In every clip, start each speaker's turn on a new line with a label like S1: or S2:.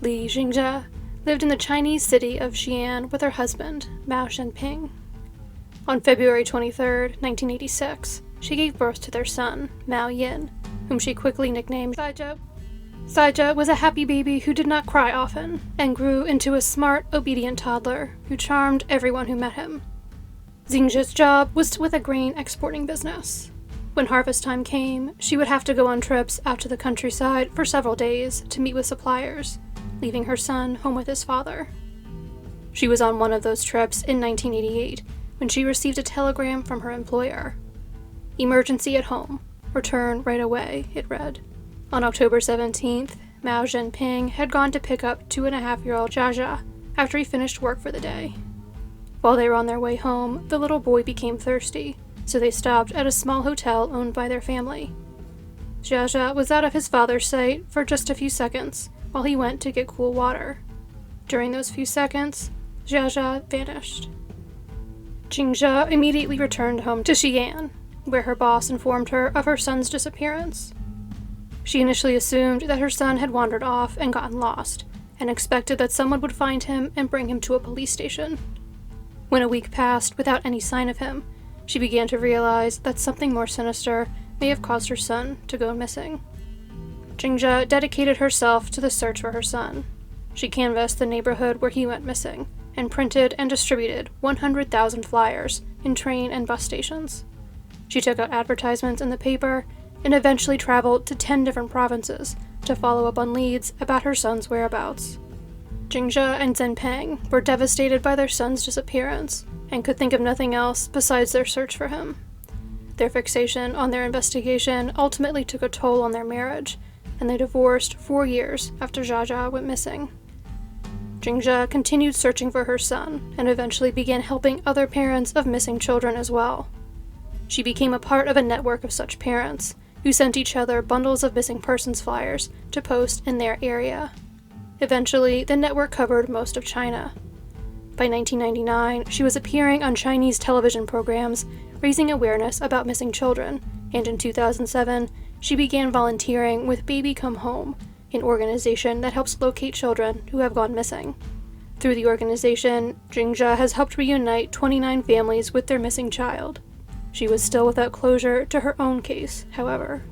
S1: Li Jingzhe lived in the Chinese city of Xi'an with her husband, Mao Zhenping. On February 23, 1986, she gave birth to their son, Mao Yin, whom she quickly nicknamed Saija. Saija was a happy baby who did not cry often, and grew into a smart, obedient toddler who charmed everyone who met him. Jingzhe's job was with a grain exporting business. When harvest time came, she would have to go on trips out to the countryside for several days to meet with suppliers, leaving her son home with his father. She was on one of those trips in 1988 when she received a telegram from her employer. "Emergency at home. Return right away," it read. On October 17th, Mao Zhenping had gone to pick up 2.5-year-old Jaja after he finished work for the day. While they were on their way home, the little boy became thirsty, so they stopped at a small hotel owned by their family. Jaja was out of his father's sight for just a few seconds while he went to get cool water. During those few seconds, Jaja vanished. Jingzhe immediately returned home to Xi'an, where her boss informed her of her son's disappearance. She initially assumed that her son had wandered off and gotten lost, and expected that someone would find him and bring him to a police station. When a week passed without any sign of him, she began to realize that something more sinister may have caused her son to go missing. Jingzhe dedicated herself to the search for her son. She canvassed the neighborhood where he went missing, and printed and distributed 100,000 flyers in train and bus stations. She took out advertisements in the paper and eventually traveled to 10 different provinces to follow up on leads about her son's whereabouts. Jingzhe and Zhenping were devastated by their son's disappearance and could think of nothing else besides their search for him. Their fixation on their investigation ultimately took a toll on their marriage, and they divorced 4 years after Jaja went missing. Jingzhe continued searching for her son and eventually began helping other parents of missing children as well. She became a part of a network of such parents who sent each other bundles of missing persons flyers to post in their area. Eventually, the network covered most of China. By 1999, she was appearing on Chinese television programs, raising awareness about missing children, and in 2007, she began volunteering with Baby Come Home, an organization that helps locate children who have gone missing. Through the organization, Jingzhe has helped reunite 29 families with their missing child. She was still without closure to her own case, however.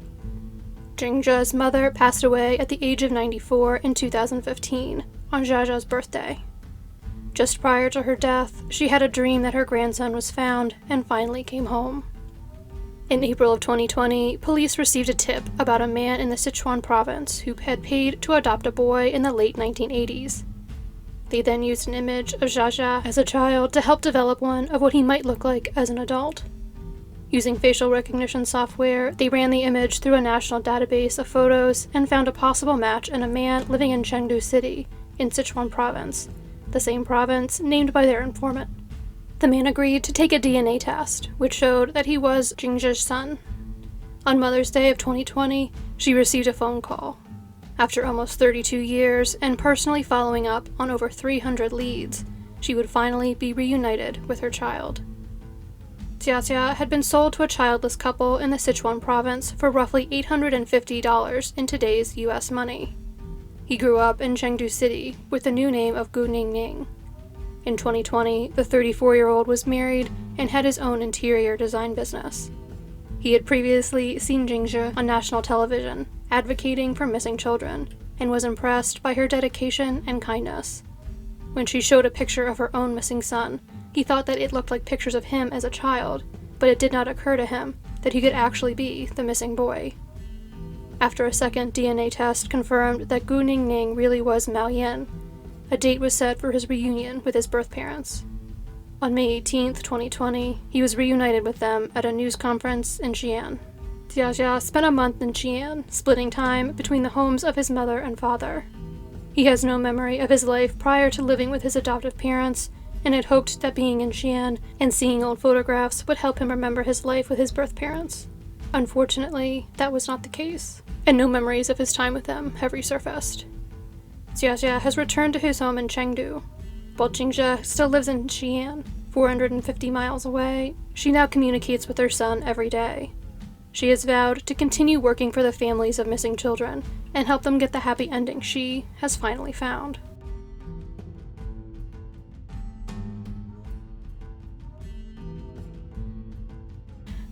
S1: Jingzhe's mother passed away at the age of 94 in 2015, on Jaja's birthday. Just prior to her death, she had a dream that her grandson was found and finally came home. In April of 2020, police received a tip about a man in the Sichuan province who had paid to adopt a boy in the late 1980s. They then used an image of Jaja as a child to help develop one of what he might look like as an adult. Using facial recognition software, they ran the image through a national database of photos and found a possible match in a man living in Chengdu City, in Sichuan province, the same province named by their informant. The man agreed to take a DNA test, which showed that he was Jingzhe's son. On Mother's Day of 2020, she received a phone call. After almost 32 years and personally following up on over 300 leads, she would finally be reunited with her child. Jia had been sold to a childless couple in the Sichuan province for roughly $850 in today's US money. He grew up in Chengdu City with the new name of Gu Ningning. In 2020, the 34-year-old was married and had his own interior design business. He had previously seen Jingzhe on national television, advocating for missing children, and was impressed by her dedication and kindness. When she showed a picture of her own missing son, he thought that it looked like pictures of him as a child, but it did not occur to him that he could actually be the missing boy. After a second DNA test confirmed that Gu Ningning really was Mao Yin, a date was set for his reunion with his birth parents. On May 18, 2020, he was reunited with them at a news conference in Xi'an. Jia spent a month in Xi'an, splitting time between the homes of his mother and father. He has no memory of his life prior to living with his adoptive parents, and had hoped that being in Xi'an and seeing old photographs would help him remember his life with his birth parents. Unfortunately, that was not the case, and no memories of his time with them have resurfaced. Jia has returned to his home in Chengdu. While Jingzhe still lives in Xi'an, 450 miles away, she now communicates with her son every day. She has vowed to continue working for the families of missing children and help them get the happy ending she has finally found.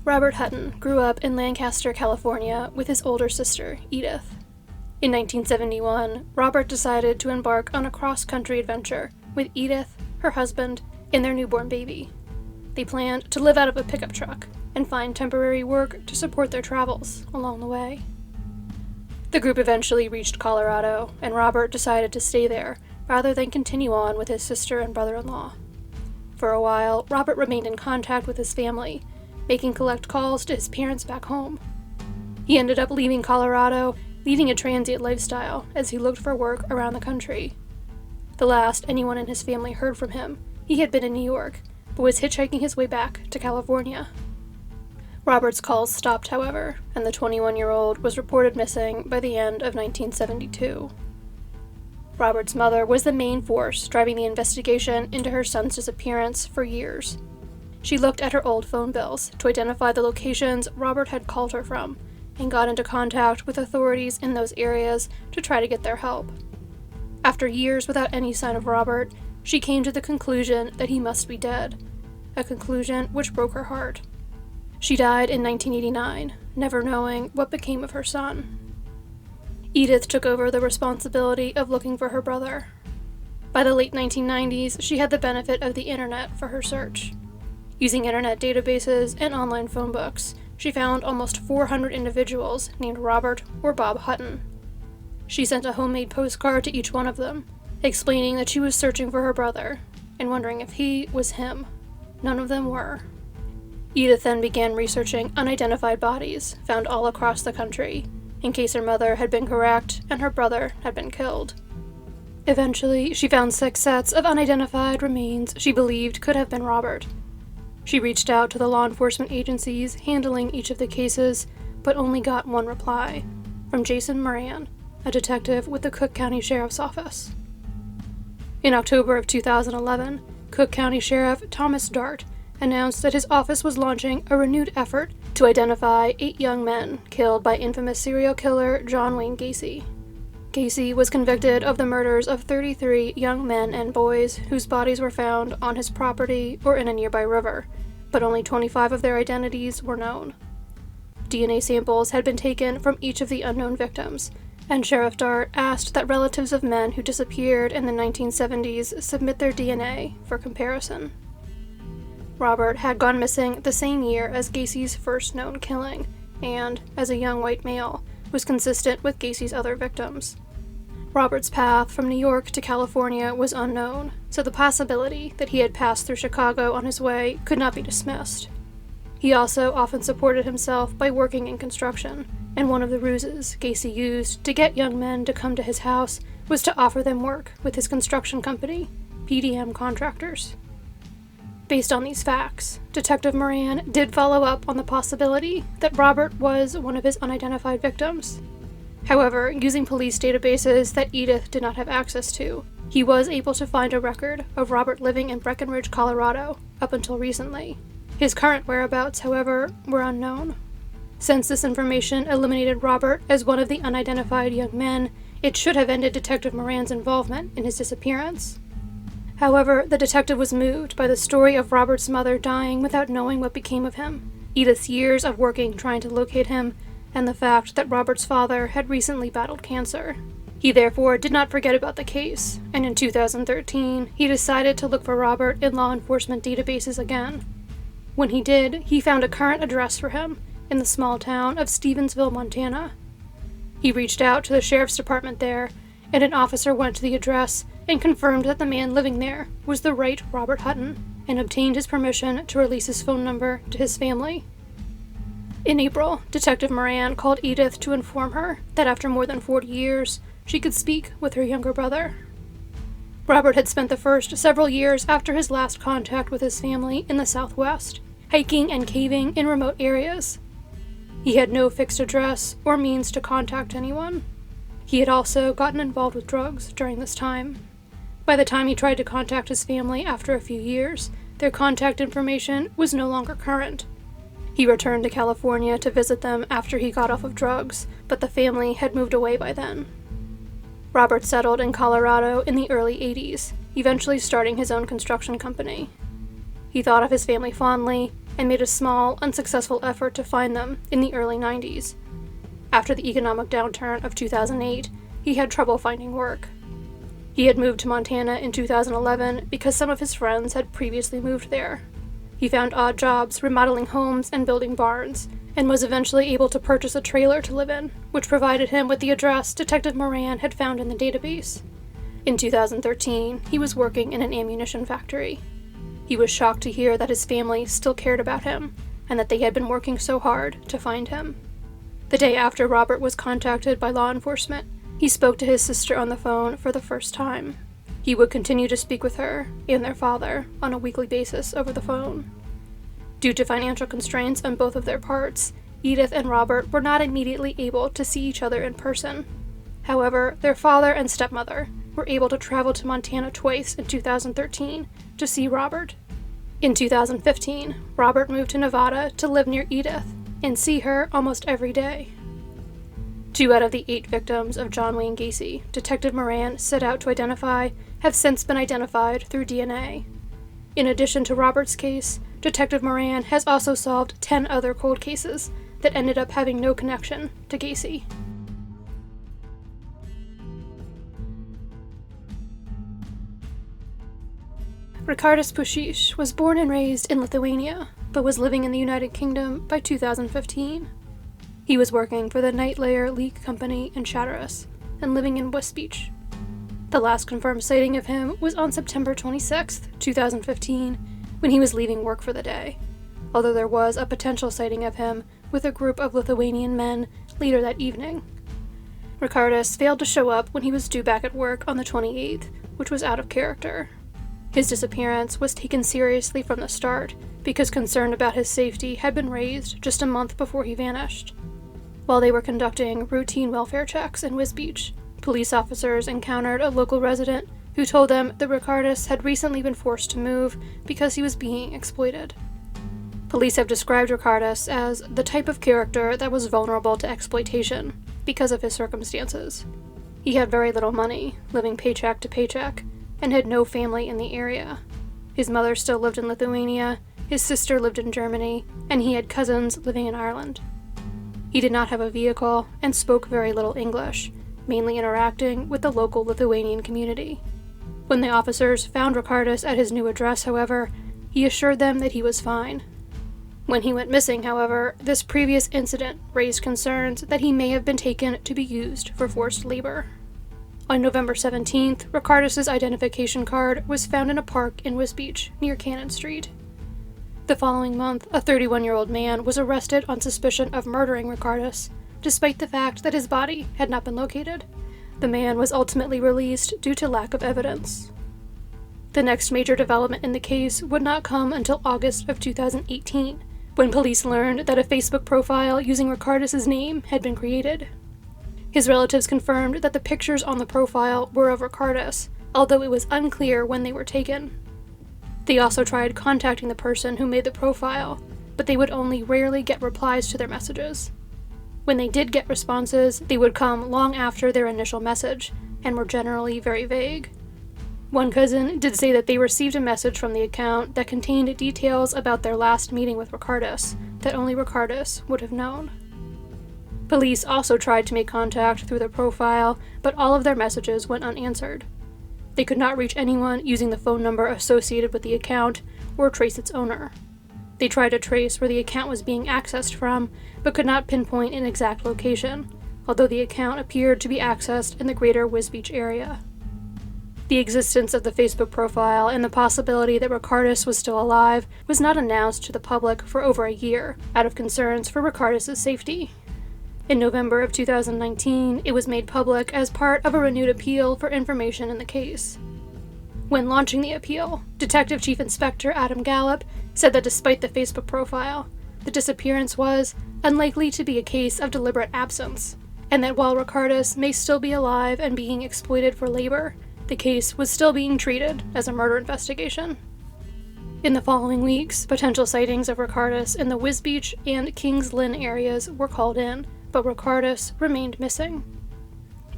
S1: Robert Hutton grew up in Lancaster, California with his older sister, Edith. In 1971, Robert decided to embark on a cross-country adventure with Edith, her husband, and their newborn baby. They planned to live out of a pickup truck and find temporary work to support their travels along the way. The group eventually reached Colorado, and Robert decided to stay there rather than continue on with his sister and brother-in-law. For a while, Robert remained in contact with his family, making collect calls to his parents back home. He ended up leaving Colorado, leading a transient lifestyle as he looked for work around the country. The last anyone in his family heard from him, he had been in New York, but was hitchhiking his way back to California. Robert's calls stopped, however, and the 21-year-old was reported missing by the end of 1972. Robert's mother was the main force driving the investigation into her son's disappearance for years. She looked at her old phone bills to identify the locations Robert had called her from, and got into contact with authorities in those areas to try to get their help. After years without any sign of Robert, she came to the conclusion that he must be dead, a conclusion which broke her heart. She died in 1989, never knowing what became of her son. Edith took over the responsibility of looking for her brother. By the late 1990s, she had the benefit of the internet for her search. Using internet databases and online phone books, she found almost 400 individuals named Robert or Bob Hutton. She sent a homemade postcard to each one of them, explaining that she was searching for her brother and wondering if he was him. None of them were. Edith then began researching unidentified bodies found all across the country, in case her mother had been correct and her brother had been killed. Eventually, she found 6 sets of unidentified remains she believed could have been Robert. She reached out to the law enforcement agencies handling each of the cases, but only got one reply, from Jason Moran, a detective with the Cook County Sheriff's Office. In October of 2011, Cook County Sheriff Thomas Dart announced that his office was launching a renewed effort to identify 8 young men killed by infamous serial killer John Wayne Gacy. Gacy was convicted of the murders of 33 young men and boys whose bodies were found on his property or in a nearby river, but only 25 of their identities were known. DNA samples had been taken from each of the unknown victims, and Sheriff Dart asked that relatives of men who disappeared in the 1970s submit their DNA for comparison. Robert had gone missing the same year as Gacy's first known killing, and, as a young white male, was consistent with Gacy's other victims. Robert's path from New York to California was unknown, so the possibility that he had passed through Chicago on his way could not be dismissed. He also often supported himself by working in construction, and one of the ruses Gacy used to get young men to come to his house was to offer them work with his construction company, PDM Contractors. Based on these facts, Detective Moran did follow up on the possibility that Robert was one of his unidentified victims. However, using police databases that Edith did not have access to, he was able to find a record of Robert living in Breckenridge, Colorado, up until recently. His current whereabouts, however, were unknown. Since this information eliminated Robert as one of the unidentified young men, it should have ended Detective Moran's involvement in his disappearance. However, the detective was moved by the story of Robert's mother dying without knowing what became of him, Edith's years of working trying to locate him, and the fact that Robert's father had recently battled cancer. He therefore did not forget about the case, and in 2013, he decided to look for Robert in law enforcement databases again. When he did, he found a current address for him in the small town of Stevensville, Montana. He reached out to the sheriff's department there, and an officer went to the address and confirmed that the man living there was the right Robert Hutton, and obtained his permission to release his phone number to his family. In April, Detective Moran called Edith to inform her that after more than 40 years, she could speak with her younger brother. Robert had spent the first several years after his last contact with his family in the Southwest, hiking and caving in remote areas. He had no fixed address or means to contact anyone. He had also gotten involved with drugs during this time. By the time he tried to contact his family after a few years, their contact information was no longer current. He returned to California to visit them after he got off of drugs, but the family had moved away by then. Robert settled in Colorado in the early 80s, eventually starting his own construction company. He thought of his family fondly and made a small, unsuccessful effort to find them in the early 90s. After the economic downturn of 2008, he had trouble finding work. He had moved to Montana in 2011 because some of his friends had previously moved there. He found odd jobs remodeling homes and building barns, and was eventually able to purchase a trailer to live in, which provided him with the address Detective Moran had found in the database. In 2013, he was working in an ammunition factory. He was shocked to hear that his family still cared about him, and that they had been working so hard to find him. The day after Robert was contacted by law enforcement, he spoke to his sister on the phone for the first time. He would continue to speak with her and their father on a weekly basis over the phone. Due to financial constraints on both of their parts, Edith and Robert were not immediately able to see each other in person. However, their father and stepmother were able to travel to Montana twice in 2013 to see Robert. In 2015, Robert moved to Nevada to live near Edith and see her almost every day. 2 out of the 8 victims of John Wayne Gacy Detective Moran set out to identify have since been identified through DNA. In addition to Robert's case, Detective Moran has also solved 10 other cold cases that ended up having no connection to Gacy. Ricardas Puisys was born and raised in Lithuania, but was living in the United Kingdom by 2015. He was working for the Night Layer Leak Company in Chatteris and living in West Beach. The last confirmed sighting of him was on September 26, 2015, when he was leaving work for the day, although there was a potential sighting of him with a group of Lithuanian men later that evening. Ricardas failed to show up when he was due back at work on the 28th, which was out of character. His disappearance was taken seriously from the start because concern about his safety had been raised just a month before he vanished. While they were conducting routine welfare checks in West Beach, police officers encountered a local resident who told them that Ricardas had recently been forced to move because he was being exploited. Police have described Ricardas as the type of character that was vulnerable to exploitation because of his circumstances. He had very little money, living paycheck to paycheck, and had no family in the area. His mother still lived in Lithuania, his sister lived in Germany, and he had cousins living in Ireland. He did not have a vehicle and spoke very little English, mainly interacting with the local Lithuanian community. When the officers found Ricardas at his new address, however, he assured them that he was fine. When he went missing, however, this previous incident raised concerns that he may have been taken to be used for forced labor. On November 17th, Ricardas' identification card was found in a park in West Beach, near Cannon Street. The following month, a 31-year-old man was arrested on suspicion of murdering Ricardas, despite the fact that his body had not been located. The man was ultimately released due to lack of evidence. The next major development in the case would not come until August of 2018, when police learned that a Facebook profile using Ricardas' name had been created. His relatives confirmed that the pictures on the profile were of Ricardas, although it was unclear when they were taken. They also tried contacting the person who made the profile, but they would only rarely get replies to their messages. When they did get responses, they would come long after their initial message, and were generally very vague. One cousin did say that they received a message from the account that contained details about their last meeting with Ricardas that only Ricardas would have known. Police also tried to make contact through the profile, but all of their messages went unanswered. They could not reach anyone using the phone number associated with the account or trace its owner. They tried to trace where the account was being accessed from, but could not pinpoint an exact location, although the account appeared to be accessed in the greater West Beach area. The existence of the Facebook profile and the possibility that Ricardas was still alive was not announced to the public for over a year, out of concerns for Ricardas' safety. In November of 2019, it was made public as part of a renewed appeal for information in the case. When launching the appeal, Detective Chief Inspector Adam Gallup said that despite the Facebook profile, the disappearance was unlikely to be a case of deliberate absence, and that while Ricardas may still be alive and being exploited for labor, the case was still being treated as a murder investigation. In the following weeks, potential sightings of Ricardas in the Wisbech and Kings Lynn areas were called in, but Ricardas remained missing.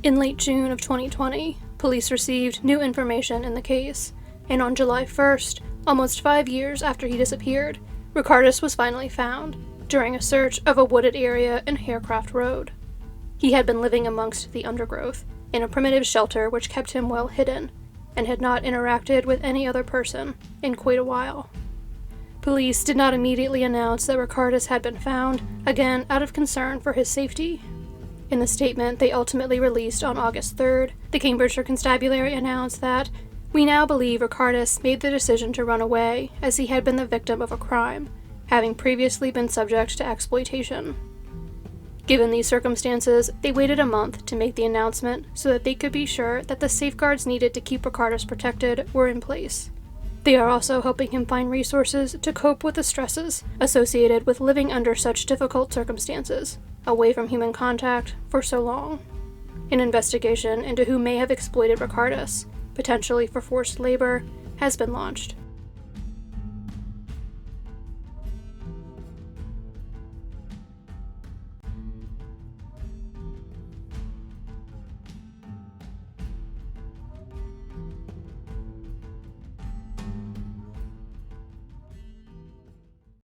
S1: In late June of 2020, police received new information in the case, and on July 1st, almost 5 years after he disappeared, Ricardas was finally found during a search of a wooded area in Harecraft Road. He had been living amongst the undergrowth in a primitive shelter which kept him well hidden, and had not interacted with any other person in quite a while. Police did not immediately announce that Ricardas had been found, again out of concern for his safety. In the statement they ultimately released on August 3rd, the Cambridgeshire Constabulary announced that, "We now believe Ricardas made the decision to run away as he had been the victim of a crime, having previously been subject to exploitation." Given these circumstances, they waited a month to make the announcement so that they could be sure that the safeguards needed to keep Ricardas protected were in place. They are also helping him find resources to cope with the stresses associated with living under such difficult circumstances, away from human contact for so long. An investigation into who may have exploited Ricardas, potentially for forced labor, has been launched.